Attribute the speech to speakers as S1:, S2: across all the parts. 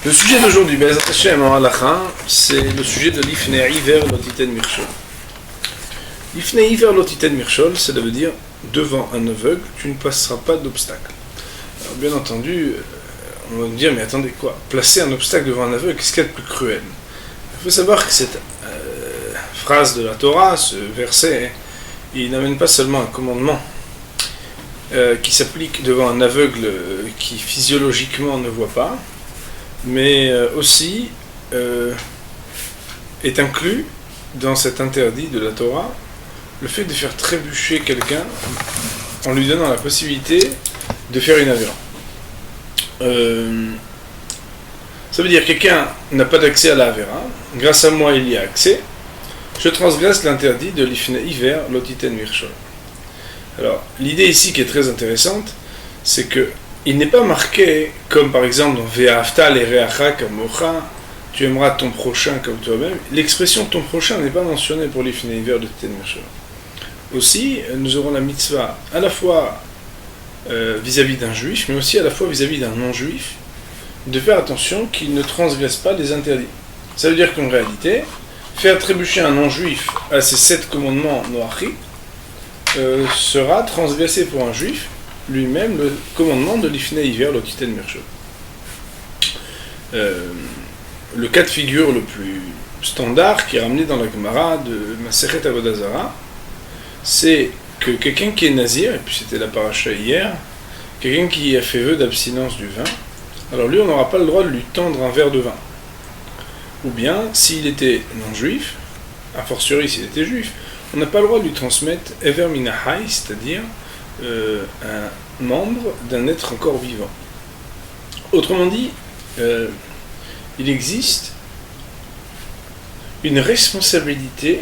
S1: Le sujet d'aujourd'hui, Be'ezrat Hashem en halakha, c'est le sujet de l'ifnei iver lo titen mirshol. L'ifnei iver lo titen mirshol, cela veut dire devant un aveugle, tu ne passeras pas d'obstacle. Alors bien entendu, on va me dire, mais attendez quoi, placer un obstacle devant un aveugle, qu'est-ce qu'il y a de plus cruel? Il faut savoir que cette phrase de la Torah, ce verset, il n'amène pas seulement un commandement qui s'applique devant un aveugle qui physiologiquement ne voit pas, mais aussi est inclus dans cet interdit de la Torah le fait de faire trébucher quelqu'un en lui donnant la possibilité de faire une avéra. Ça veut dire que quelqu'un n'a pas d'accès à la avéra, grâce à moi il y a accès, je transgresse l'interdit de l'ifnei iver lo titen mirshol. Alors, l'idée ici qui est très intéressante, c'est que il n'est pas marqué, comme par exemple dans Ve'ahavta l'ereacha kamocha, tu aimeras ton prochain comme toi-même. L'expression ton prochain n'est pas mentionnée pour l'ifnei iver de titen mirshol. Aussi, nous aurons la mitzvah à la fois vis-à-vis d'un juif, mais aussi à la fois vis-à-vis d'un non-juif, de faire attention qu'il ne transgresse pas les interdits. Ça veut dire qu'en réalité, faire trébucher un non-juif à ces 7 commandements noachim sera transgressé pour un juif lui-même le commandement de l'ifnei iver lo titen mirshol. Le cas de figure le plus standard qui est ramené dans la Gemara de Masechet Avodah Zara, c'est que quelqu'un qui est nazir, et puis c'était la paracha hier, quelqu'un qui a fait vœu d'abstinence du vin, alors lui on n'aura pas le droit de lui tendre un verre de vin. Ou bien, s'il était non-juif, a fortiori s'il était juif, on n'a pas le droit de lui transmettre Ever Minahai, c'est-à-dire un membre d'un être encore vivant. Autrement dit, il existe une responsabilité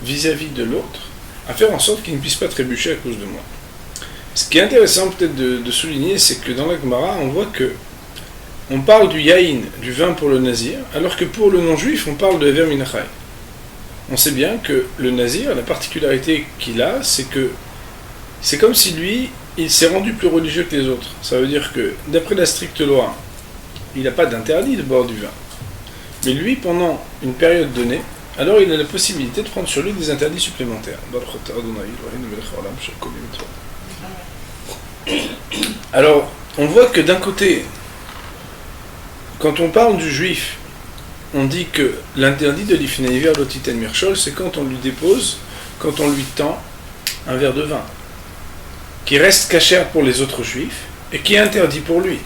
S1: vis-à-vis de l'autre à faire en sorte qu'il ne puisse pas trébucher à cause de moi. Ce qui est intéressant peut-être de souligner, c'est que dans la Gemara, on voit que on parle du yaïn, du vin pour le nazir, alors que pour le non-juif, on parle de Ever Minachai. On sait bien que le nazir, la particularité qu'il a, c'est que c'est comme si lui, il s'est rendu plus religieux que les autres. Ça veut dire que, d'après la stricte loi, il n'a pas d'interdit de boire du vin. Mais lui, pendant une période donnée, alors il a la possibilité de prendre sur lui des interdits supplémentaires. Alors, on voit que d'un côté, quand on parle du juif, on dit que l'interdit de l'ifnei iver lo titen mirshol, c'est quand on lui dépose, quand on lui tend un verre de vin, qui reste cachère pour les autres juifs, et qui est interdit pour lui.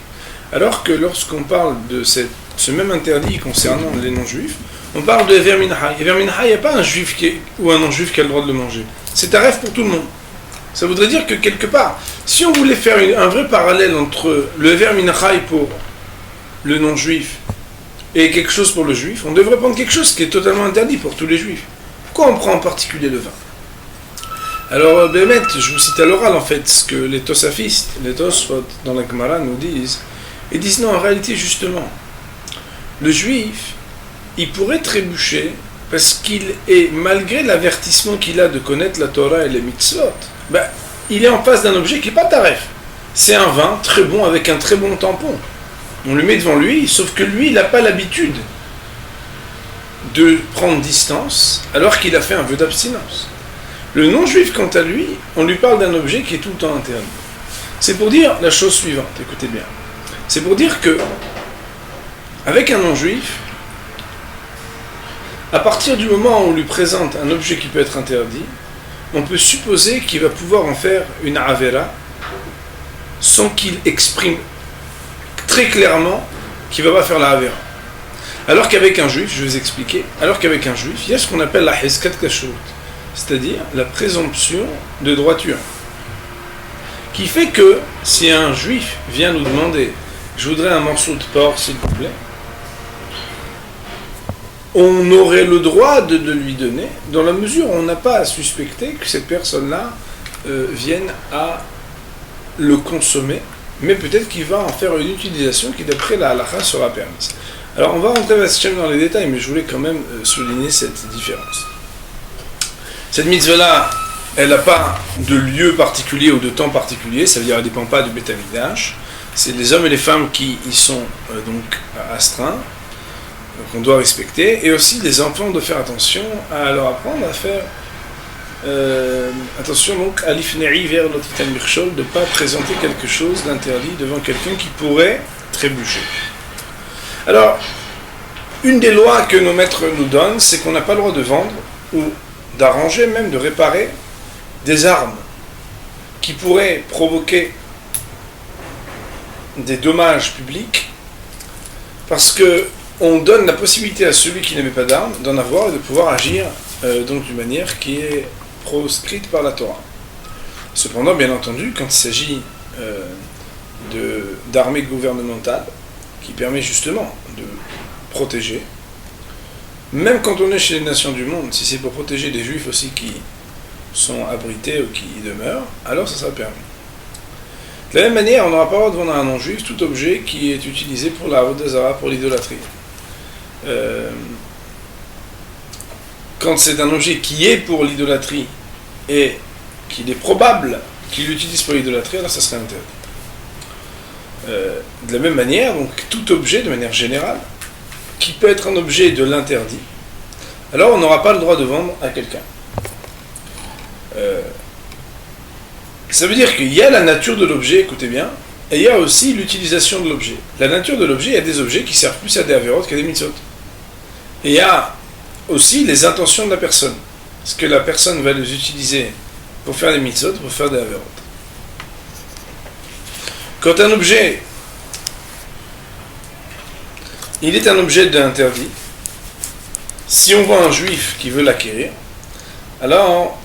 S1: Alors que lorsqu'on parle de ce même interdit concernant les non-juifs, on parle de Ever Minahai. Ever Minahai, il n'y a pas un juif ou un non-juif qui a le droit de le manger. C'est un rêve pour tout le monde. Ça voudrait dire que quelque part, si on voulait faire un vrai parallèle entre le Ever Minahai pour le non-juif et quelque chose pour le juif, on devrait prendre quelque chose qui est totalement interdit pour tous les juifs. Pourquoi on prend en particulier le vin? Alors, Bémet, je vous cite à l'oral en fait ce que les tosafistes, les Tosfot dans la Gemara nous disent. Ils disent non, en réalité, justement, le juif, il pourrait trébucher parce qu'il est, malgré l'avertissement qu'il a de connaître la Torah et les mitzvot, il est en face d'un objet qui n'est pas taref. C'est un vin très bon avec un très bon tampon. On le met devant lui, sauf que lui, il n'a pas l'habitude de prendre distance alors qu'il a fait un vœu d'abstinence. Le non-juif, quant à lui, on lui parle d'un objet qui est tout le temps interdit. C'est pour dire la chose suivante, écoutez bien. C'est pour dire que, avec un non-juif, à partir du moment où on lui présente un objet qui peut être interdit, on peut supposer qu'il va pouvoir en faire une avera sans qu'il exprime très clairement qu'il ne va pas faire la avera. Alors qu'avec un juif, je vais vous expliquer, alors qu'avec un juif, il y a ce qu'on appelle la heskat kashrut, c'est-à-dire la présomption de droiture, qui fait que si un juif vient nous demander « je voudrais un morceau de porc, s'il vous plaît », on aurait le droit de lui donner, dans la mesure où on n'a pas à suspecter que cette personne-là vienne à le consommer, mais peut-être qu'il va en faire une utilisation qui, d'après la halakha, sera permise. Alors, on va rentrer dans les détails, mais je voulais quand même souligner cette différence. Cette mitzvah-là, elle n'a pas de lieu particulier ou de temps particulier, ça veut dire qu'elle ne dépend pas du Beth Amikdash. c'est les hommes et les femmes qui y sont donc astreints, qu'on doit respecter, et aussi les enfants de faire attention à leur apprendre à faire attention donc à l'ifnei vers l'otitan mirchol, de ne pas présenter quelque chose d'interdit devant quelqu'un qui pourrait trébucher. Alors, une des lois que nos maîtres nous donnent, c'est qu'on n'a pas le droit de vendre ou d'arranger, même de réparer des armes qui pourraient provoquer des dommages publics, parce que on donne la possibilité à celui qui n'avait pas d'armes d'en avoir et de pouvoir agir donc d'une manière qui est proscrite par la Torah. Cependant, bien entendu, quand il s'agit d'armée gouvernementale qui permet justement de protéger, même quand on est chez les nations du monde, si c'est pour protéger les juifs aussi qui sont abrités ou qui y demeurent, alors ça sera permis. De la même manière, on n'aura pas le droit de vendre à un non-juif tout objet qui est utilisé pour la Avodah Zara, pour l'idolâtrie. Quand c'est un objet qui est pour l'idolâtrie et qu'il est probable qu'il l'utilise pour l'idolâtrie, alors ça serait interdit. De la même manière, donc tout objet de manière générale qui peut être un objet de l'interdit, alors on n'aura pas le droit de vendre à quelqu'un. Ça veut dire qu'il y a la nature de l'objet, écoutez bien, et il y a aussi l'utilisation de l'objet. La nature de l'objet, il y a des objets qui servent plus à des avérots qu'à des mitzvot. Et il y a aussi les intentions de la personne. Est-ce que la personne va les utiliser pour faire des mitzvot, pour faire des avérots? Quand un objet, il est un objet d'interdit, si on voit un juif qui veut l'acquérir, alors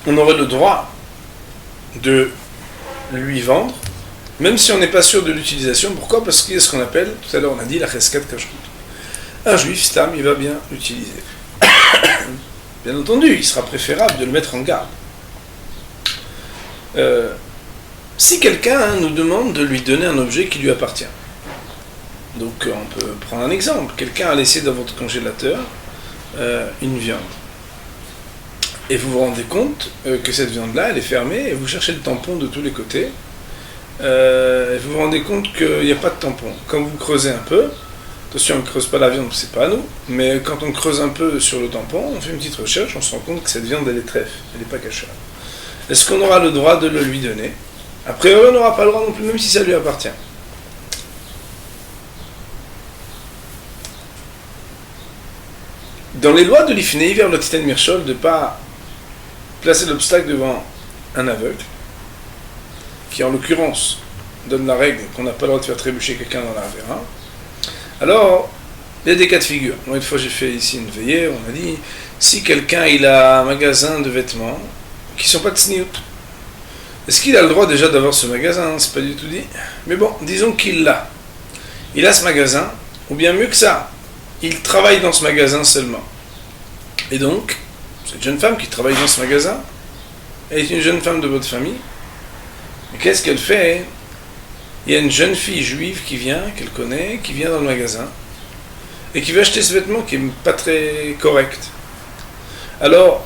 S1: on aurait le droit de lui vendre, même si on n'est pas sûr de l'utilisation. Pourquoi? Parce qu'il y a ce qu'on appelle, tout à l'heure on a dit, la cheskat kashrut. Un juif, stam, il va bien l'utiliser. Bien entendu, il sera préférable de le mettre en garde. Si quelqu'un nous demande de lui donner un objet qui lui appartient, donc on peut prendre un exemple, quelqu'un a laissé dans votre congélateur une viande, et vous vous rendez compte que cette viande-là, elle est fermée, et vous cherchez le tampon de tous les côtés, et vous vous rendez compte qu'il n'y a pas de tampon. Quand vous creusez un peu, attention, on ne creuse pas la viande, c'est pas à nous, mais quand on creuse un peu sur le tampon, on fait une petite recherche, on se rend compte que cette viande, elle est trèfle, elle n'est pas cachée. Est-ce qu'on aura le droit de le lui donner? Après, on n'aura pas le droit non plus, même si ça lui appartient. Dans les lois de l'Ifnei vers l'Otitan Mirchol, de ne pas placer l'obstacle devant un aveugle, qui en l'occurrence donne la règle qu'on n'a pas le droit de faire trébucher quelqu'un dans la Avera, alors il y a des cas de figure. Moi, une fois j'ai fait ici une veillée, on m'a dit, si quelqu'un il a un magasin de vêtements qui ne sont pas de sniout, est-ce qu'il a le droit déjà d'avoir ce magasin? C'est pas du tout dit. Mais bon, disons qu'il l'a. Il a ce magasin, ou bien mieux que ça, il travaille dans ce magasin seulement. Et donc, cette jeune femme qui travaille dans ce magasin, elle est une jeune femme de votre famille. Et qu'est-ce qu'elle fait? Il y a une jeune fille juive qui vient, qu'elle connaît, qui vient dans le magasin, et qui veut acheter ce vêtement qui n'est pas très correct. Alors,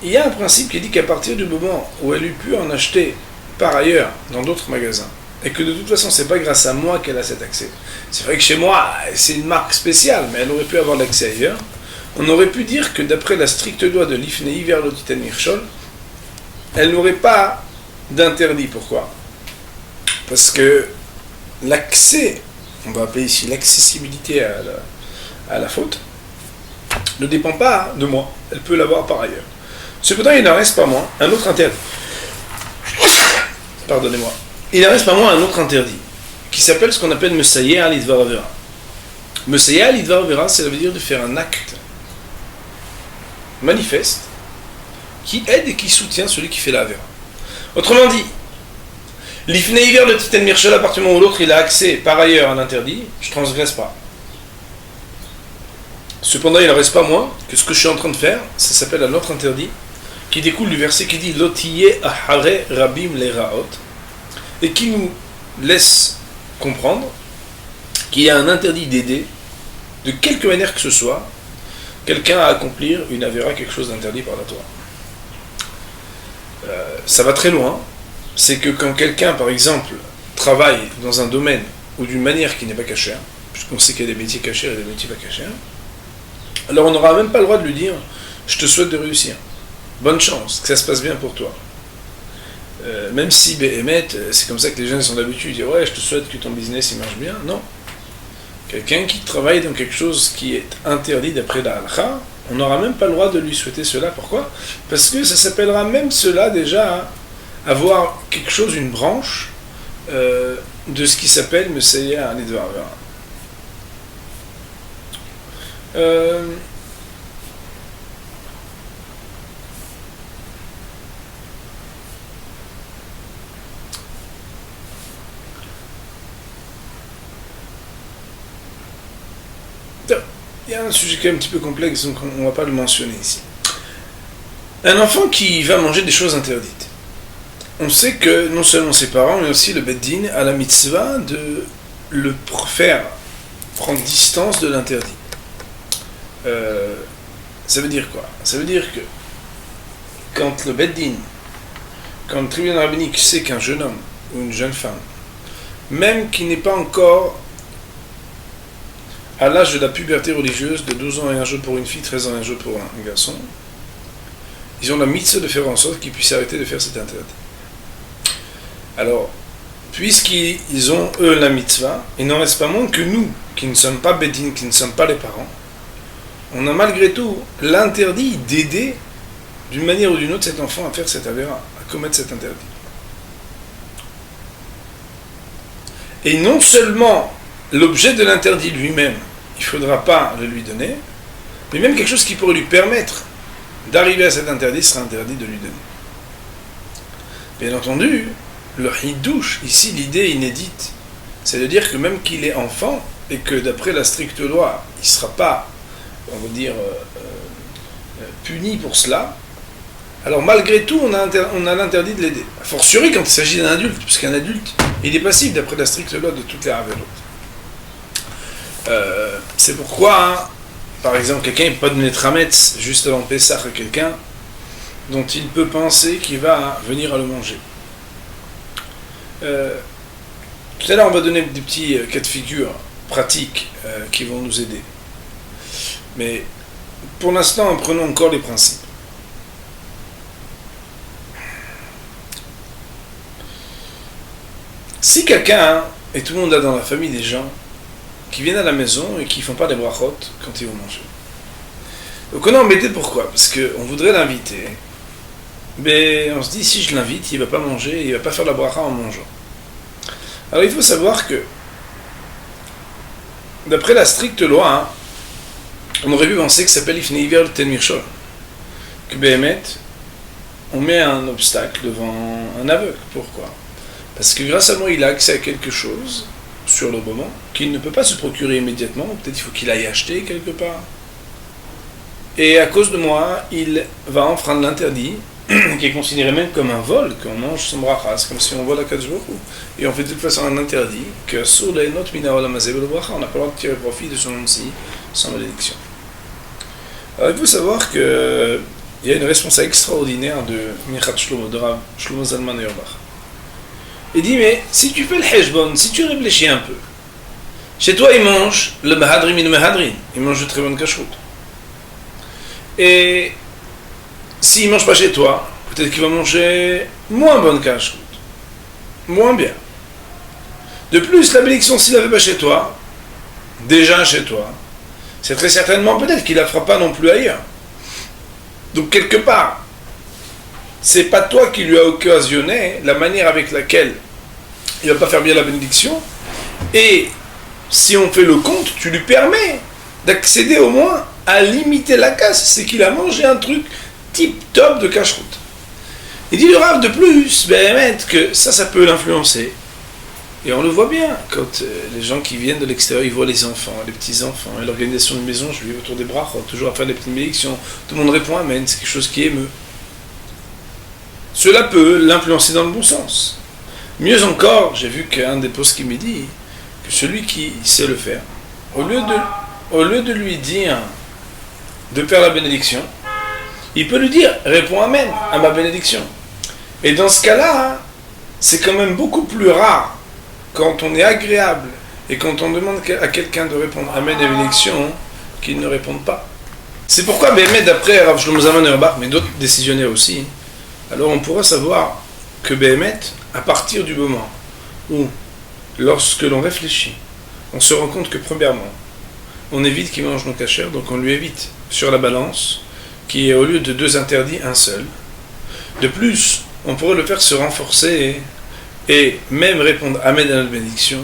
S1: il y a un principe qui dit qu'à partir du moment où elle eut pu en acheter par ailleurs dans d'autres magasins, et que de toute façon c'est pas grâce à moi qu'elle a cet accès, c'est vrai que chez moi c'est une marque spéciale, mais elle aurait pu avoir l'accès ailleurs, on aurait pu dire que d'après la stricte loi de l'Ifnei vers l'Otitan Mirchol, elle n'aurait pas d'interdit. Pourquoi? Parce que l'accès, on va appeler ici l'accessibilité à la faute, ne dépend pas de moi, elle peut l'avoir par ailleurs. Cependant, il n'en reste pas moins un autre interdit. Pardonnez-moi. Il n'en reste pas moins un autre interdit, qui s'appelle ce qu'on appelle Mesayeh lidvar avera. Mesayeh lidvar avera, ça veut dire de faire un acte manifeste qui aide et qui soutient celui qui fait la avera. Autrement dit, l'Ifnei vers l'Otitan Mirchol, à partir du moment où l'autre il a accès par ailleurs à l'interdit, je ne transgresse pas. Cependant, il n'en reste pas moins que ce que je suis en train de faire, ça s'appelle un autre interdit, qui découle du verset qui dit Lotiye ahare rabim le'raot, et qui nous laisse comprendre qu'il y a un interdit d'aider, de quelque manière que ce soit, quelqu'un à accomplir une avéra, quelque chose d'interdit par la Torah. Ça va très loin. C'est que quand quelqu'un, par exemple, travaille dans un domaine ou d'une manière qui n'est pas cachère, puisqu'on sait qu'il y a des métiers cachers et des métiers pas cachers, alors on n'aura même pas le droit de lui dire « je te souhaite de réussir, bonne chance, que ça se passe bien pour toi ». Même si Béhémet, c'est comme ça que les gens sont d'habitude, ils disent « ouais, je te souhaite que ton business il marche bien ». Non. Quelqu'un qui travaille dans quelque chose qui est interdit d'après la halakha, on n'aura même pas le droit de lui souhaiter cela. Pourquoi ? Parce que ça s'appellera même cela déjà avoir quelque chose, une branche de ce qui s'appelle Messiah Anidvar. Il y a un sujet qui est un petit peu complexe, donc on ne va pas le mentionner ici. Un enfant qui va manger des choses interdites. On sait que non seulement ses parents, mais aussi le Beddin a la mitzvah de le faire prendre distance de l'interdit. Ça veut dire quoi ? Ça veut dire que quand le Beddin, quand le tribunal rabbinique sait qu'un jeune homme ou une jeune femme, même qui n'est pas encore à l'âge de la puberté religieuse, de 12 ans et un jour pour une fille, 13 ans et un jour pour un garçon, ils ont la mitzvah de faire en sorte qu'ils puissent arrêter de faire cet interdit. Alors, puisqu'ils ont, eux, la mitzvah, il n'en reste pas moins que nous, qui ne sommes pas Bédine, qui ne sommes pas les parents, on a malgré tout l'interdit d'aider, d'une manière ou d'une autre, cet enfant à faire cette avéra, à commettre cet interdit. Et non seulement l'objet de l'interdit lui-même, il ne faudra pas le lui donner, mais même quelque chose qui pourrait lui permettre d'arriver à cet interdit sera interdit de lui donner. Bien entendu, le hidouche, ici l'idée inédite, c'est de dire que même qu'il est enfant, et que d'après la stricte loi, il ne sera pas, on va dire, puni pour cela, alors malgré tout, on a l'interdit de l'aider. A fortiori quand il s'agit d'un adulte, puisqu'un adulte, il est passible d'après la stricte loi de toutes les avérotes. C'est pourquoi, par exemple, quelqu'un ne peut pas donner Trametz juste avant Pessah à quelqu'un dont il peut penser qu'il va venir à le manger. Tout à l'heure, on va donner des petits cas de figure pratiques qui vont nous aider. Mais pour l'instant, prenons encore les principes. Si quelqu'un, et tout le monde a dans la famille des gens qui viennent à la maison et qui ne font pas des brachot quand ils vont manger. Donc on est embêté, pourquoi ? Parce qu'on voudrait l'inviter, mais on se dit, si je l'invite, il ne va pas manger, il ne va pas faire la bracha en mangeant. Alors il faut savoir que, d'après la stricte loi, on aurait pu penser que ça s'appelle Ifnei Iver Ten Mirshol, que Béhémet, on met un obstacle devant un aveugle. Pourquoi ? Parce que grâce à moi, il a accès à quelque chose, sur le moment, qu'il ne peut pas se procurer immédiatement, peut-être il faut qu'il aille acheter quelque part. Et à cause de moi, il va enfreindre l'interdit, qui est considéré même comme un vol, qu'on mange son bracha, c'est comme si on vole à Kadosh Baruch Hu. Et on fait de toute façon un interdit, que sur les notes mina olam hazeh velo bracha, on n'a pas le droit de tirer profit de son nom-ci, sans malédiction. Alors il faut savoir qu'il y a une responsable extraordinaire de Michat Shlomo, de Rav Shlomo Zalman Auerbach. Il dit, mais si tu fais le heshbon, si tu réfléchis un peu, chez toi ils mangent le mahadrim et le mahadrin, ils mangent de très bonne cacheroute. Et s'ils ne mangent pas chez toi, peut-être qu'ils vont manger moins bonne cacheroute, moins bien. De plus, la bénédiction, s'il ne la fait pas chez toi, déjà chez toi, c'est très certainement peut-être qu'il ne la fera pas non plus ailleurs. Donc quelque part, c'est pas toi qui lui as occasionné la manière avec laquelle il va pas faire bien la bénédiction, et si on fait le compte, tu lui permets d'accéder au moins à limiter la casse, c'est qu'il a mangé un truc tip-top de cacheroute. Il dit le Rav de plus, que ça peut l'influencer. Et on le voit bien, quand les gens qui viennent de l'extérieur, ils voient les enfants, les petits-enfants, et l'organisation de maison, je lui autour des bras, toujours à faire des petites bénédictions, tout le monde répond amen, c'est quelque chose qui émeut. Cela peut l'influencer dans le bon sens. Mieux encore, j'ai vu qu'un des postes qui me dit que celui qui sait le faire, au lieu de lui dire de faire la bénédiction, il peut lui dire « Réponds Amen à ma bénédiction ». Et dans ce cas-là, c'est quand même beaucoup plus rare quand on est agréable et quand on demande à quelqu'un de répondre Amen à bénédiction, qu'il ne réponde pas. C'est pourquoi, d'après Rav Shlomo Zalman Auerbach, mais d'autres décisionnaires aussi, alors on pourra savoir que à partir du moment où, lorsque l'on réfléchit, on se rend compte que premièrement, on évite qu'il mange non kasher, donc on lui évite sur la balance, qui est au lieu de 2 interdits, un seul. De plus, on pourrait le faire se renforcer et même répondre Amen à notre bénédiction.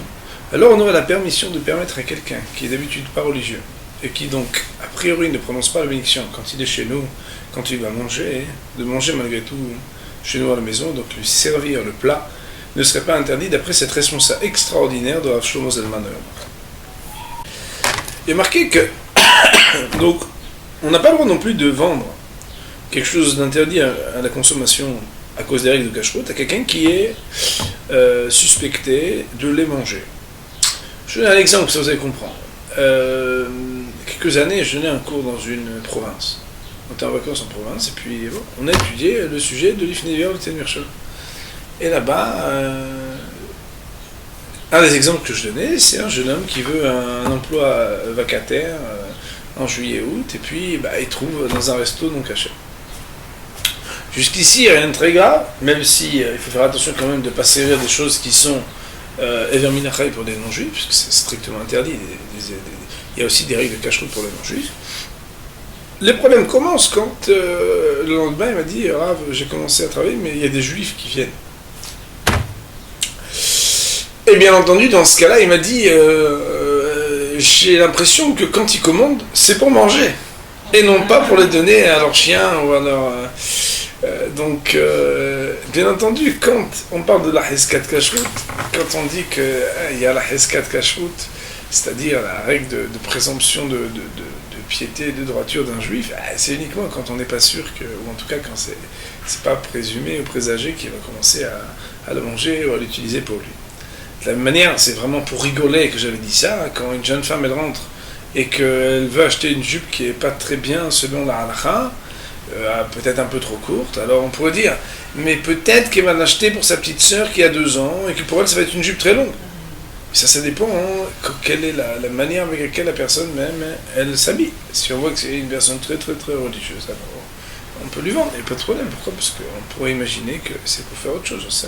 S1: Alors on aurait la permission de permettre à quelqu'un qui est d'habitude pas religieux et qui donc a priori ne prononce pas la bénédiction quand il est chez nous, quand il va manger, de manger malgré tout chez nous à la maison, donc lui servir le plat ne serait pas interdit d'après cette responsabilité extraordinaire de Rav Shlomo Zalman Auerbach. Il est marqué que donc on n'a pas le droit non plus de vendre quelque chose d'interdit à la consommation à cause des règles de cacheroute à quelqu'un qui est suspecté de les manger. Je donne un exemple, ça vous allez comprendre. Quelques années, je donnais un cours dans une province. On était en vacances en province, et puis bon, on a étudié le sujet de l'Ifnevier Lotitel Mirchol. Et là-bas, un des exemples que je donnais, c'est un jeune homme qui veut un emploi vacataire en juillet-août, et puis il trouve dans un resto non caché. Jusqu'ici, rien de très grave, même si il faut faire attention quand même de ne pas servir des choses qui sont Ever Minachai pour des non-juifs, puisque c'est strictement interdit. Il y a aussi des règles de cacheroute pour les non-juifs. Les problèmes commencent quand le lendemain il m'a dit Rav, j'ai commencé à travailler, mais il y a des juifs qui viennent. Et bien entendu, dans ce cas-là, il m'a dit j'ai l'impression que quand ils commandent, c'est pour manger, et non pas pour les donner à leurs chiens ou à leurs. Donc, bien entendu, quand on parle de la Heskat Kashrut, quand on dit qu'il y a la Heskat Kashrut, c'est-à-dire la règle de présomption de piété et de droiture d'un juif, c'est uniquement quand on n'est pas sûr que, ou en tout cas quand c'est pas présumé ou présagé qu'il va commencer à le manger ou à l'utiliser pour lui. De la même manière, c'est vraiment pour rigoler que j'avais dit ça, quand une jeune femme elle rentre et qu'elle veut acheter une jupe qui est pas très bien selon la halakha, peut-être un peu trop courte, alors on pourrait dire, mais peut-être qu'elle va l'acheter pour sa petite sœur qui a 2 ans, et que pour elle ça va être une jupe très longue. Ça dépend, quelle est la manière avec laquelle la personne même, elle s'habille. Si on voit que c'est une personne très très très religieuse, alors on peut lui vendre, il n'y a pas de problème. Pourquoi ? Parce qu'on pourrait imaginer que c'est pour faire autre chose, ça.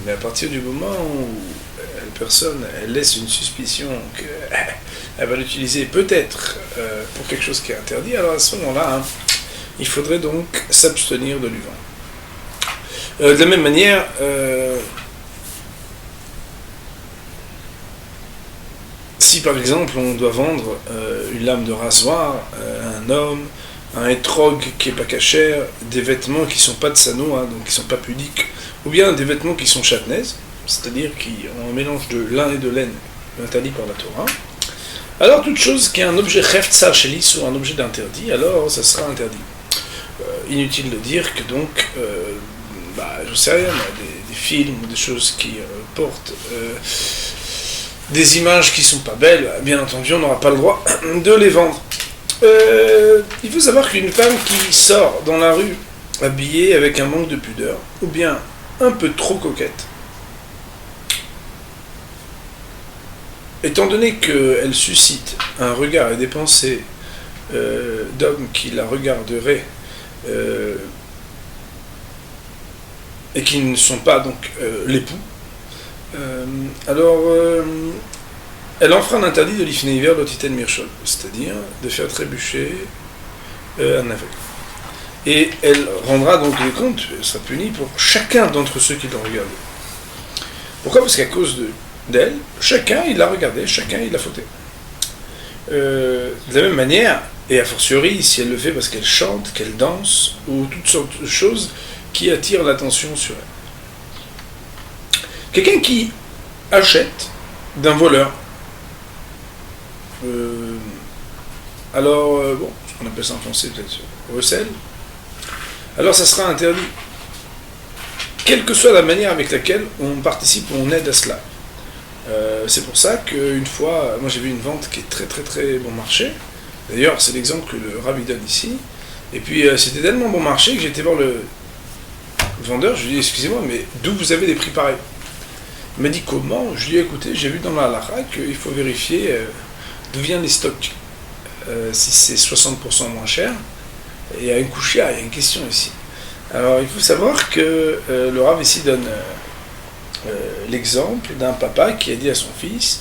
S1: Mais à partir du moment où la personne elle laisse une suspicion qu'elle va l'utiliser peut-être pour quelque chose qui est interdit, alors à ce moment-là, il faudrait donc s'abstenir de lui vendre. De la même manière, si par exemple on doit vendre une lame de rasoir à un homme, un étrog qui n'est pas cachère, des vêtements qui ne sont pas de sano, donc qui ne sont pas pudiques, ou bien des vêtements qui sont chatnaises, c'est-à-dire qui ont un mélange de lin et de laine interdit par la Torah, alors toute chose qui est un objet chef tsar shelis ou un objet d'interdit, alors ça sera interdit. Inutile de dire que donc, je sais rien, des films ou des choses qui portent des images qui sont pas belles, bien entendu on n'aura pas le droit de les vendre. Il faut savoir qu'une femme qui sort dans la rue habillée avec un manque de pudeur, ou bien un peu trop coquette, étant donné qu'elle suscite un regard et des pensées d'hommes qui la regarderaient et qui ne sont pas donc l'époux, alors elle enfreint l'interdit de l'Ifnevier Lotitel Mirchol, c'est-à-dire de faire trébucher un aveugle. Et elle rendra donc les comptes, elle sera punie pour chacun d'entre ceux qui l'ont regardé. Pourquoi ? Parce qu'à cause d'elle, chacun il l'a regardé, chacun il l'a fauté. De la même manière, et a fortiori si elle le fait parce qu'elle chante, qu'elle danse, ou toutes sortes de choses qui attirent l'attention sur elle. Quelqu'un qui achète d'un voleur, ce qu'on appelle ça en français peut-être recel, alors ça sera interdit, quelle que soit la manière avec laquelle on participe ou on aide à cela. C'est pour ça qu'une fois, moi j'ai vu une vente qui est très très très bon marché, d'ailleurs c'est l'exemple que le Rav donne ici, et puis c'était tellement bon marché que j'ai été voir le vendeur, je lui ai dit excusez-moi mais d'où vous avez des prix pareils ? Il m'a dit comment? Je lui ai écouté, j'ai vu dans la halakha qu'il faut vérifier d'où viennent les stocks. Si c'est 60% moins cher, il y a une couchia, il y a une question ici. Alors il faut savoir que le Rav ici donne l'exemple d'un papa qui a dit à son fils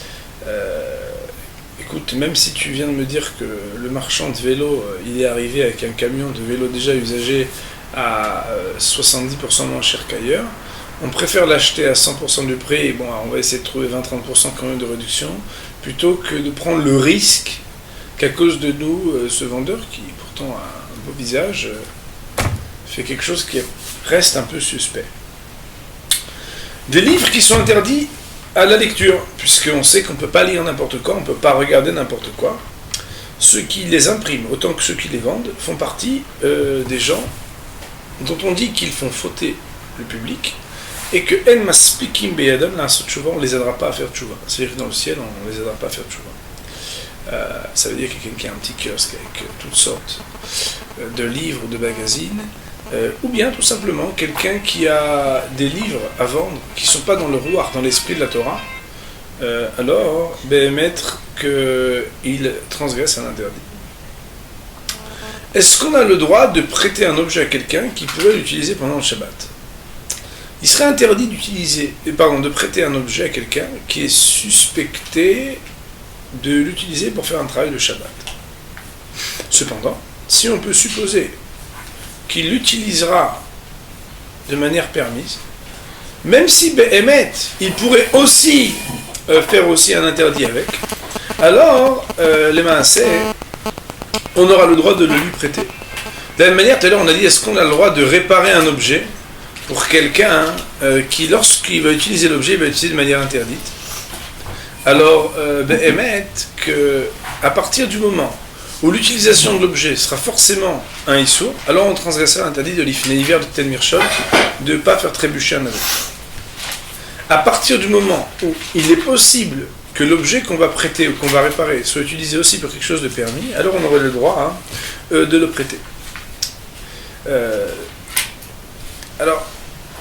S1: écoute, même si tu viens de me dire que le marchand de vélo il est arrivé avec un camion de vélo déjà usagé à 70% moins cher qu'ailleurs, on préfère l'acheter à 100% du prix, et bon, on va essayer de trouver 20-30% quand même de réduction, plutôt que de prendre le risque qu'à cause de nous, ce vendeur, qui pourtant a un beau visage, fait quelque chose qui reste un peu suspect. Des livres qui sont interdits à la lecture, puisqu'on sait qu'on ne peut pas lire n'importe quoi, on ne peut pas regarder n'importe quoi. Ceux qui les impriment, autant que ceux qui les vendent, font partie des gens dont on dit qu'ils font fauter le public, et que En Maspikim Beyadam, on ne les aidera pas à faire tchouva. C'est-à-dire que dans le ciel, on ne les aidera pas à faire tchouva. Ça veut dire quelqu'un qui a un petit kiosque avec toutes sortes de livres, de magazines, ou bien tout simplement quelqu'un qui a des livres à vendre qui ne sont pas dans le rouar, dans l'esprit de la Torah, alors, mettre qu'il transgresse un interdit. Est-ce qu'on a le droit de prêter un objet à quelqu'un qui pourrait l'utiliser pendant le Shabbat? Il serait interdit de prêter un objet à quelqu'un qui est suspecté de l'utiliser pour faire un travail de Shabbat. Cependant, si on peut supposer qu'il l'utilisera de manière permise, même si Behemet, il pourrait aussi faire aussi un interdit avec, alors les Maaseh, on aura le droit de le lui prêter. De la même manière, tout à l'heure on a dit, est-ce qu'on a le droit de réparer un objet pour quelqu'un qui, lorsqu'il va utiliser l'objet, il va l'utiliser de manière interdite? Alors, Behemet, qu'à partir du moment où l'utilisation de l'objet sera forcément un issour, alors on transgressera l'interdit de l'ifnei hiver de Ten Mirshol de ne pas faire trébucher un navire. À partir du moment où il est possible que l'objet qu'on va prêter ou qu'on va réparer soit utilisé aussi pour quelque chose de permis, alors on aurait le droit de le prêter. Alors,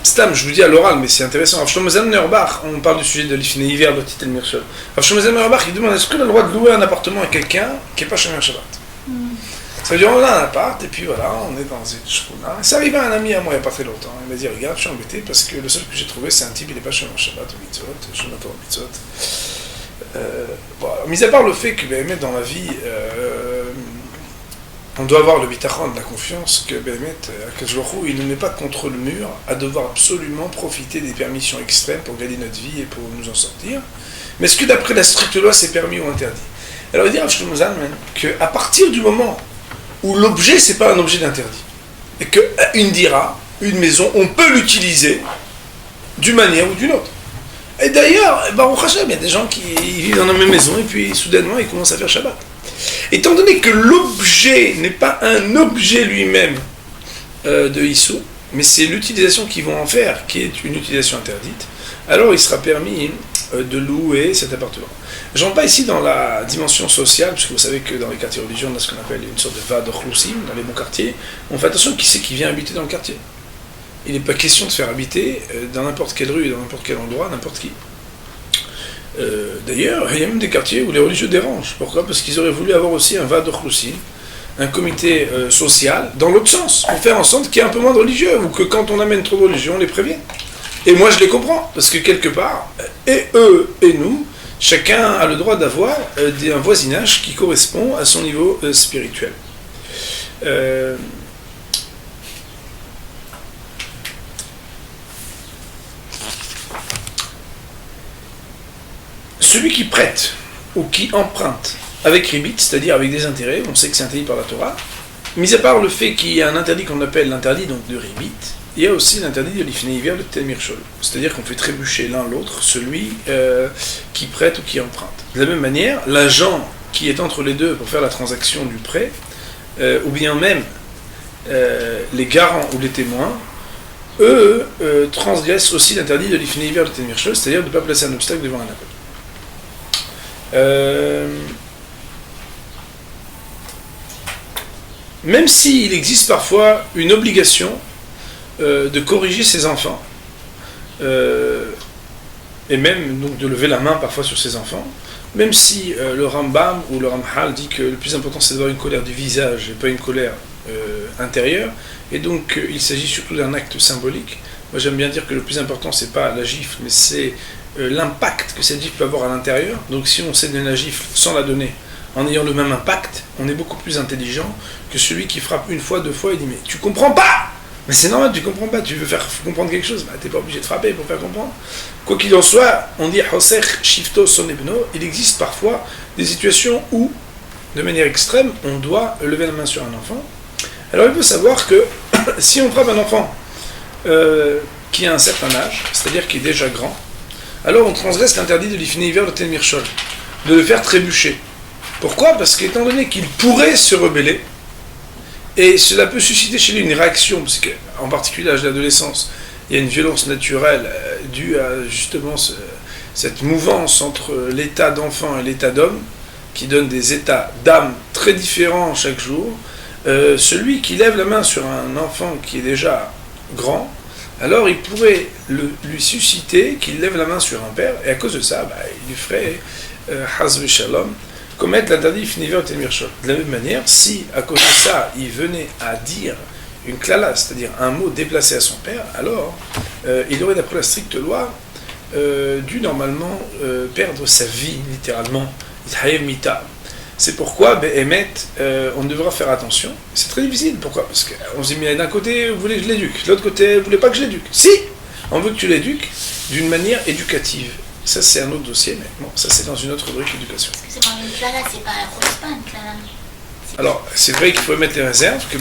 S1: Stam, je vous dis à l'oral, mais c'est intéressant. Rav Shlomo Zalman Auerbach, on parle du sujet de l'ifnei hiver de Ten Mirshol. Rav Shlomo Zalman Auerbach, il demande est-ce qu'on a le droit de louer un appartement à quelqu'un qui n'est pas Shomer Shabbat? Ça veut dire on a un appart et puis voilà, on est dans une shkuna. Ça arrive à un ami à moi il n'y a pas très longtemps. Il m'a dit regarde, je suis embêté parce que le seul que j'ai trouvé c'est un type, il n'est pas Shomer Shabbat ou mitzvot, Shomer Torah mitzvot. Bon, mis à part le fait que dans la vie, on doit avoir le bitachon, la confiance que Akadosh Baruch Hu, il ne met pas contre le mur à devoir absolument profiter des permissions extrêmes pour gagner notre vie et pour nous en sortir. Mais est-ce que d'après la stricte loi c'est permis ou interdit? Alors il dit à Shlomo Zalman qu'à partir du moment où l'objet c'est pas un objet d'interdit et qu'une dira, une maison, on peut l'utiliser d'une manière ou d'une autre. Et d'ailleurs, Baruch Hashem, il y a des gens qui vivent dans la même maison et puis soudainement ils commencent à faire Shabbat. Étant donné que l'objet n'est pas un objet lui-même de Issou, mais c'est l'utilisation qu'ils vont en faire qui est une utilisation interdite, alors il sera permis de louer cet appartement. J'en parle ici dans la dimension sociale, puisque vous savez que dans les quartiers religieux, on a ce qu'on appelle une sorte de vad chlousim, dans les bons quartiers. On fait attention qui c'est qui vient habiter dans le quartier. Il n'est pas question de faire habiter dans n'importe quelle rue, dans n'importe quel endroit, n'importe qui. D'ailleurs, il y a même des quartiers où les religieux dérangent. Pourquoi? Parce qu'ils auraient voulu avoir aussi un vad chlousim, un comité social, dans l'autre sens, pour faire en sorte qu'il y ait un peu moins de religieux, ou que quand on amène trop de religieux, on les prévienne. Et moi je les comprends, parce que quelque part, et eux et nous, chacun a le droit d'avoir un voisinage qui correspond à son niveau spirituel. Celui qui prête ou qui emprunte avec ribit, c'est-à-dire avec des intérêts, on sait que c'est interdit par la Torah, mis à part le fait qu'il y a un interdit qu'on appelle l'interdit donc de ribit, il y a aussi l'interdit de l'ifnei hiver de Ten Mirshol, c'est-à-dire qu'on fait trébucher l'un l'autre, celui qui prête ou qui emprunte. De la même manière, l'agent qui est entre les deux pour faire la transaction du prêt, ou bien même les garants ou les témoins, eux transgressent aussi l'interdit de l'ifnei hiver de Ten Mirshol, c'est-à-dire de ne pas placer un obstacle devant un appel. Même s'il existe parfois une obligation de corriger ses enfants, et même donc de lever la main parfois sur ses enfants, même si le Rambam ou le Ramhal dit que le plus important c'est d'avoir une colère du visage et pas une colère intérieure, et donc il s'agit surtout d'un acte symbolique. Moi j'aime bien dire que le plus important c'est pas la gifle, mais c'est l'impact que cette gifle peut avoir à l'intérieur. Donc si on sait donner la gifle sans la donner, en ayant le même impact, on est beaucoup plus intelligent que celui qui frappe une fois, deux fois et dit mais tu comprends pas. Mais c'est normal, tu comprends pas, tu veux faire comprendre quelque chose, bah, t'es pas obligé de frapper pour faire comprendre. Quoi qu'il en soit, on dit Hosech Shifto Son Ebno, il existe parfois des situations où, de manière extrême, on doit lever la main sur un enfant. Alors il faut savoir que si on frappe un enfant qui a un certain âge, c'est-à-dire qui est déjà grand, alors on transgresse l'interdit de l'Ifnei Iver Loten Mirchol, de le faire trébucher. Pourquoi ? Parce qu'étant donné qu'il pourrait se rebeller, et cela peut susciter chez lui une réaction, parce qu'en particulier à l'âge de l'adolescence, il y a une violence naturelle due à justement cette mouvance entre l'état d'enfant et l'état d'homme, qui donne des états d'âme très différents chaque jour. Celui qui lève la main sur un enfant qui est déjà grand, alors il pourrait lui susciter qu'il lève la main sur un père, et à cause de ça, il lui ferait Haz v'Shalom, commettre l'interdit Ifnei Iver Loten Mirchol. De la même manière, si à cause de ça, il venait à dire une klala, c'est-à-dire un mot déplacé à son père, alors il aurait, d'après la stricte loi, dû normalement perdre sa vie, littéralement. C'est pourquoi, on devra faire attention. C'est très difficile. Pourquoi ? Parce qu'on se dit, mais d'un côté, vous voulez que je l'éduque, de l'autre côté, vous voulez pas que je l'éduque. Si, on veut que tu l'éduques d'une manière éducative. Ça, c'est un autre dossier, mais bon, ça, c'est dans une autre rubrique éducation.
S2: Excusez-moi, mais une klala, c'est pas une klala.
S1: Alors, c'est vrai qu'il faut mettre les réserves, que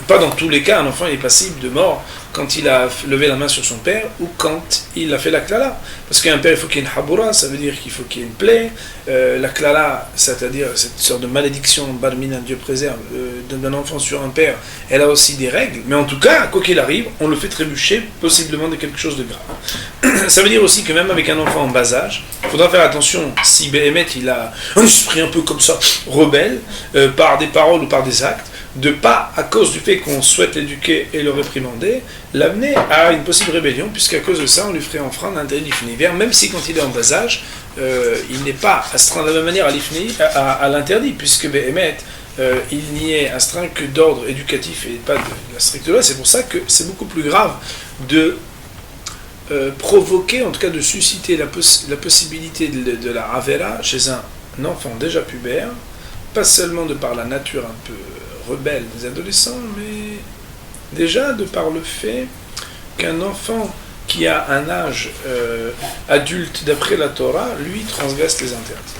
S1: pas dans tous les cas, un enfant est passible de mort quand il a levé la main sur son père ou quand il a fait la klala. Parce qu'un père, il faut qu'il y ait une haboura, ça veut dire qu'il faut qu'il y ait une plaie. La klala, c'est-à-dire cette sorte de malédiction, barmina, Dieu préserve, d'un enfant sur un père, elle a aussi des règles. Mais en tout cas, quoi qu'il arrive, on le fait trébucher, possiblement de quelque chose de grave. Ça veut dire aussi que même avec un enfant en bas âge, il faudra faire attention si il a un esprit un peu comme ça, rebelle, par des paroles ou par des actes, de pas, à cause du fait qu'on souhaite l'éduquer et le réprimander, l'amener à une possible rébellion, puisqu'à cause de ça, on lui ferait enfreindre l'interdit d'Ifnei Iver, même si quand il est en bas âge, il n'est pas astreint de la même manière à l'interdit, puisque il n'y est astreint que d'ordre éducatif et pas de la stricte loi. C'est pour ça que c'est beaucoup plus grave de provoquer, en tout cas de susciter la possibilité de la avera chez un enfant déjà pubère, pas seulement de par la nature un peu rebelle des adolescents, mais déjà de par le fait qu'un enfant qui a un âge adulte d'après la Torah, lui, transgresse les interdits.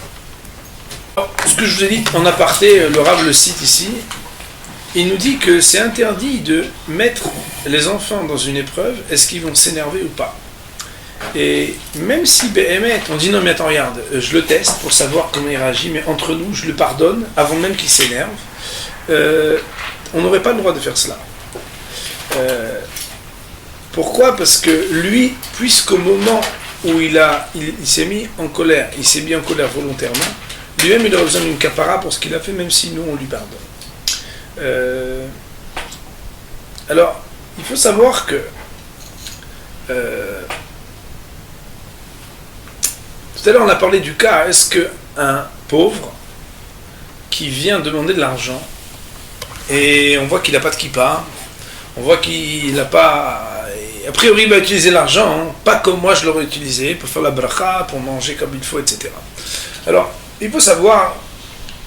S1: Alors, ce que je vous ai dit en aparté, le Rav le cite ici, il nous dit que c'est interdit de mettre les enfants dans une épreuve, est-ce qu'ils vont s'énerver ou pas. Et même si on dit non mais attends regarde, je le teste pour savoir comment il réagit, mais entre nous je le pardonne avant même qu'il s'énerve, on n'aurait pas le droit de faire cela. Pourquoi ? Parce que lui, puisqu'au moment où il s'est mis en colère, il s'est mis en colère volontairement, lui-même il aura besoin d'une capara pour ce qu'il a fait, même si nous on lui pardonne. Alors, il faut savoir que tout à l'heure on a parlé du cas, est-ce qu'un pauvre qui vient demander de l'argent et on voit qu'il n'a pas de kippa, on voit qu'il n'a pas, a priori il va utiliser l'argent, pas comme moi je l'aurais utilisé, pour faire la bracha, pour manger comme il faut, etc. Alors, il faut savoir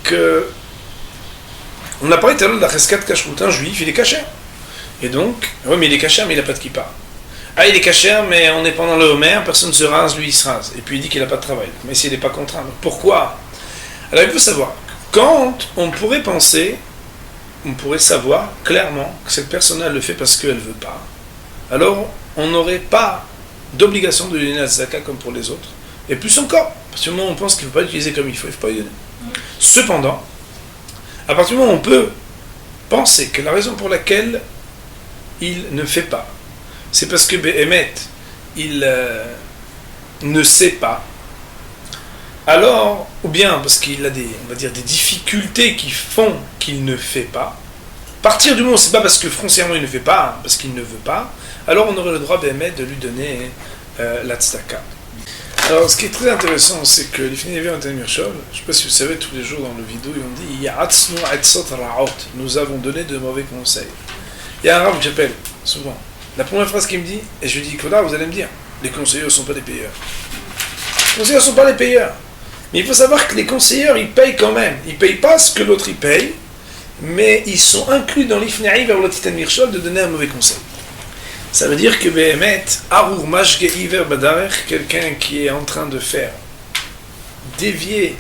S1: que on a parlé tout à l'heure de la cheskat kashrut, un juif, il est caché. Et donc, oui mais il est caché, mais il n'a pas de kippa. Ah, il est caché, mais on est pendant le Homer, personne ne se rase, lui il se rase. Et puis il dit qu'il n'a pas de travail. Mais s'il n'est pas contraint, donc pourquoi ? Alors il faut savoir, quand on pourrait penser, on pourrait savoir clairement que cette personne-là le fait parce qu'elle ne veut pas, alors on n'aurait pas d'obligation de lui donner la tzedaka comme pour les autres. Et plus encore, à partir du moment où on pense qu'il ne faut pas l'utiliser comme il ne faut pas lui donner. Cependant, à partir du moment où on peut penser que la raison pour laquelle il ne fait pas, c'est parce que il ne sait pas, alors, ou bien parce qu'il a des difficultés qui font qu'il ne fait pas, à partir du moment où c'est pas parce que foncièrement il ne fait pas, parce qu'il ne veut pas, alors on aurait le droit de lui donner la tzedaka. Alors, ce qui est très intéressant, c'est que l'Ifnei Iver Lotit Mirshol, je ne sais pas si vous savez, tous les jours dans le vidéo, ils ont dit Ya'atznu etzot ra'ot, nous avons donné de mauvais conseils. Il y a un rab que j'appelle souvent. La première phrase qu'il me dit, et je lui dis Koda, vous allez me dire, les conseillers ne sont pas les payeurs. Les conseillers ne sont pas les payeurs. Mais il faut savoir que les conseillers, ils payent quand même. Ils ne payent pas ce que l'autre il paye, mais ils sont inclus dans l'Ifnei Iver Lotit Mirshol de donner un mauvais conseil. Ça veut dire que Behemet, Arur Mashge Iver Badarech, quelqu'un qui est en train de faire dévier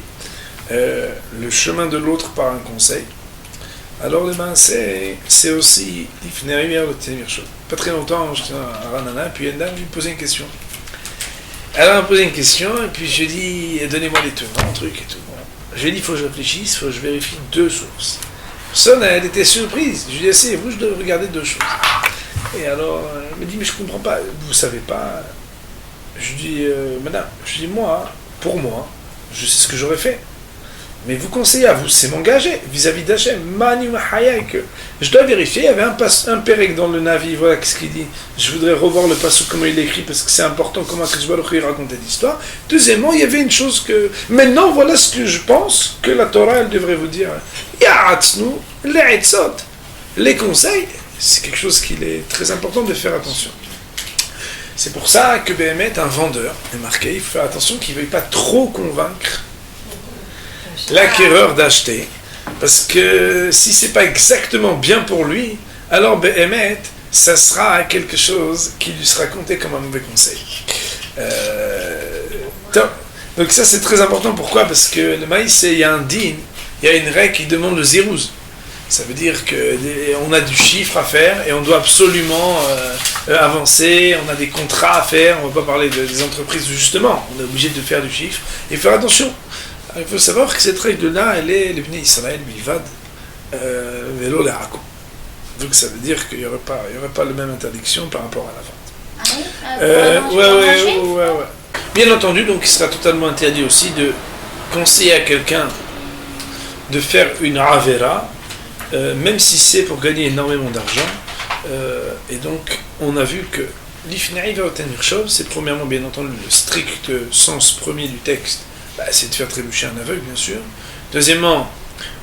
S1: le chemin de l'autre par un conseil, alors le Maaseh, c'est aussi l'Ifnei Iver Lotit Mirshol. Pas très longtemps, j'étais à Ranana, puis une dame lui posait une question. Elle m'a posé une question, et puis je lui ai dit, donnez-moi les tenants, truc et tout. Je lui ai dit, il faut que je réfléchisse, il faut que je vérifie deux sources. Personne, elle était surprise. Je lui ai dit, asseyez-vous, je dois regarder deux choses. Et alors, elle me dit, mais je comprends pas, vous savez pas. Je dis, madame, je dis, moi, pour moi, je sais ce que j'aurais fait. Mais vous conseillez à vous, c'est m'engager vis-à-vis d'Hachem. Mani Mahaya, que je dois vérifier. Il y avait un pérec dans le Navi, voilà ce qu'il dit. Je voudrais revoir le passage, comment il écrit, parce que c'est important comment Akadosh Baruch Hu racontait l'histoire. Deuxièmement, il y avait une chose que. Maintenant, voilà ce que je pense que la Torah, elle devrait vous dire. Ya'atznu le'etzot. Les conseils, c'est quelque chose qu'il est très important de faire attention. C'est pour ça que Behemet, un vendeur, est marqué, il faut faire attention qu'il ne veuille pas trop convaincre l'acquéreur d'acheter, parce que si c'est pas exactement bien pour lui, alors Behemet, ça sera quelque chose qui lui sera compté comme un mauvais conseil. Donc ça c'est très important, pourquoi ? Parce que le maïs, il y a un din, il y a une règle qui demande le zérouz. Ça veut dire qu'on a du chiffre à faire et on doit absolument avancer, on a des contrats à faire, on ne va pas parler des entreprises justement, on est obligé de faire du chiffre et faire attention. Il faut savoir que cette règle-là, elle est les Bnei Israël, Milvad, Velo Le'ako. Donc ça veut dire qu'il n'y aurait pas la même interdiction par rapport à la vente. Ouais. Bien entendu, donc il sera totalement interdit aussi de conseiller à quelqu'un de faire une avera, même si c'est pour gagner énormément d'argent. Et donc, on a vu que l'Ifnei Iver Lotit Mirshol, c'est premièrement, bien entendu, le strict sens premier du texte, c'est de faire trébucher un aveugle, bien sûr. Deuxièmement,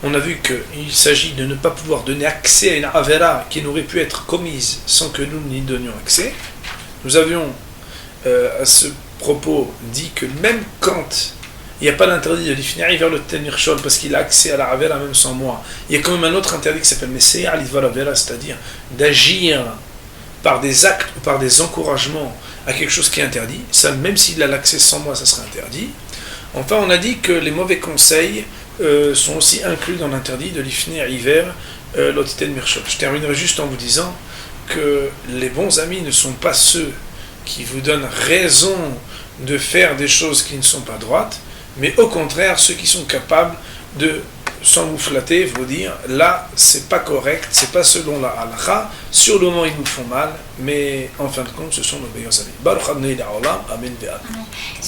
S1: on a vu qu'il s'agit de ne pas pouvoir donner accès à une avera qui n'aurait pu être commise sans que nous n'y donnions accès. Nous avions, à ce propos, dit que même quand il n'y a pas d'interdit de l'Ifnei Iver Lotit Mirshol parce qu'il a accès à la avera même sans moi, il y a quand même un autre interdit qui s'appelle Meseya Lidvar Avera, c'est-à-dire d'agir par des actes ou par des encouragements à quelque chose qui est interdit. Ça, même s'il a l'accès sans moi, ça serait interdit. Enfin, on a dit que les mauvais conseils sont aussi inclus dans l'interdit de l'Ifnei Iver Lotit Mirshol. Je terminerai juste en vous disant que les bons amis ne sont pas ceux qui vous donnent raison de faire des choses qui ne sont pas droites, mais au contraire, ceux qui sont capables de, sans vous flatter, vous dire, là, c'est pas correct, c'est pas selon la halakha, sur le moment ils nous font mal, mais en fin de compte, ce sont nos meilleurs amis. Baruch Adonai La'olam, Amen ve'Amen.